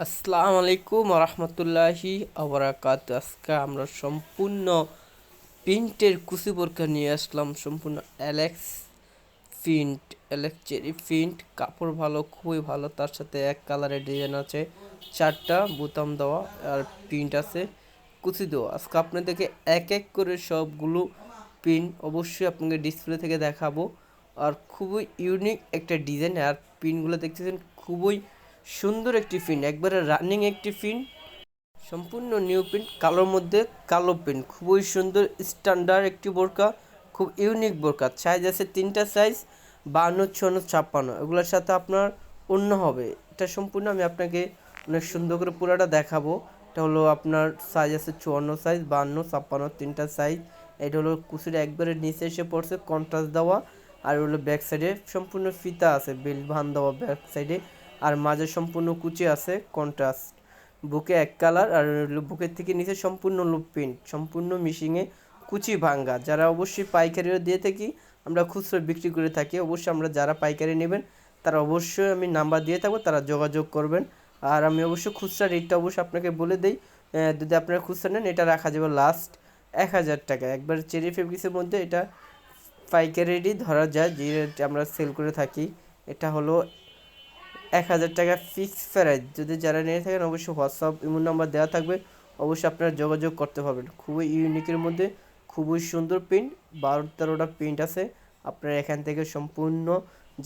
আসসালামু আলাইকুম রহমতুল্লাহি আবরাকাত। আজকে আমরা সম্পূর্ণ প্রিন্টের কুচি বোরকা নিয়ে আসলাম। সম্পূর্ণ Alex print, Alex cherry print. কাপড় ভালো, খুবই ভালো। তার সাথে এক কালারের ডিজাইন আছে, চারটা বোতাম দেওয়া আর প্রিন্ট আছে, কুচি দেওয়া। আজকে আপনাদেরকে এক এক করে সবগুলো প্রিন্ট অবশ্যই আপনাকে ডিসপ্লে থেকে দেখাবো। আর খুবই ইউনিক একটা ডিজাইন। আর প্রিন্টগুলো দেখতেছেন, খুবই সুন্দর একটি প্রিন্ট, একবারে রানিং একটি প্রিন্ট, সম্পূর্ণ নিউ প্রিন্ট, কালোর মধ্যে কালো প্রিন্ট, খুবই সুন্দর স্ট্যান্ডার্ড একটি বোরকা, খুব ইউনিক বোরকা। সাইজ আছে তিনটা সাইজ, 52, 54, 56। এগুলোর সাথে আপনার অন্য হবে। এটা সম্পূর্ণ আমি আপনাকে অনেক সুন্দর করে পুরাটা দেখাবো। এটা হলো আপনার সাইজ আছে 54 সাইজ, 52, 56 তিনটা সাইজ। এটা হলো কুচির একবারে নিচে এসে পড়ছে, কন্ট্রাস্ট দেওয়া। আর হলো ব্যাক সাইডে সম্পূর্ণ ফিতা আছে, বেল্ট ভান দেওয়া ব্যাক সাইডে। আর মাঝে সম্পূর্ণ কুচি আছে, কন্ট্রাস্ট। বুকে এক কালার, আর বুকের থেকে নিচে সম্পূর্ণ লুপ প্রিন্ট, সম্পূর্ণ মিশিংয়ে কুচি ভাঙ্গা। যারা অবশ্যই পাইকারিও দিয়ে থাকি, আমরা খুচরো বিক্রি করে থাকি। অবশ্যই আমরা যারা পাইকারি নেবেন তারা অবশ্যই আমি নাম্বার দিয়ে থাকবো, তারা যোগাযোগ করবেন। আর আমি অবশ্যই খুচরা রেটটা অবশ্যই আপনাকে বলে দিই। যদি আপনারা খুচরা নেন, এটা রাখা যাবে লাস্ট 1000 টাকা। একবার চেরি ফেব্রিক্সের মধ্যে এটা পাইকারি রেটই ধরা যায়, যে রেট আমরা সেল করে থাকি। এটা হলো 1000 টাকা ফিক্সড প্রাইস। যদি যারা নিয়ে থাকেন অবশ্যই হোয়াটসঅ্যাপ ইমো নাম্বার দেওয়া থাকবে, অবশ্যই আপনারা যোগাযোগ করতে পারবেন। খুবই ইউনিকের মধ্যে খুবই সুন্দর প্রিন্ট, 12-13টা প্রিন্ট আছে। আপনারা এখান থেকে সম্পূর্ণ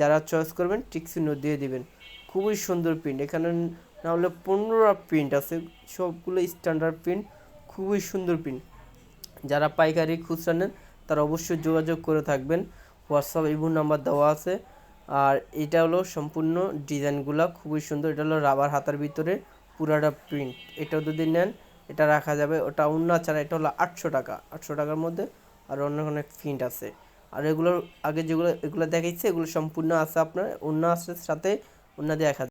যারা চয়েস করবেন টিক চিহ্ন দিয়ে দিবেন। খুবই সুন্দর প্রিন্ট, এখানে না হলে 15টা প্রিন্ট আছে, সবগুলো স্ট্যান্ডার্ড প্রিন্ট, খুবই সুন্দর প্রিন্ট। যারা পাইকারি খুচরা নেন তারা অবশ্যই যোগাযোগ করে থাকবেন, হোয়াটসঅ্যাপ ইমো নাম্বার দেওয়া আছে। আর এটা হলো সম্পূর্ণ ডিজাইনগুলো খুবই সুন্দর। এটা হলো রাবার হাতার ভিতরে পুরাটা প্রিন্ট। এটাও যদি নেন এটা রাখা যাবে, ওটা অন্য ছাড়া। এটা হলো 800 টাকা, 800 টাকার মধ্যে। আর অন্য অনেক প্রিন্ট আছে। আর এগুলোর আগে যেগুলো এগুলো দেখাইছে, এগুলো সম্পূর্ণ আছে আপনার অন্য আছে সাথে, অন্য দিয়ে 1000।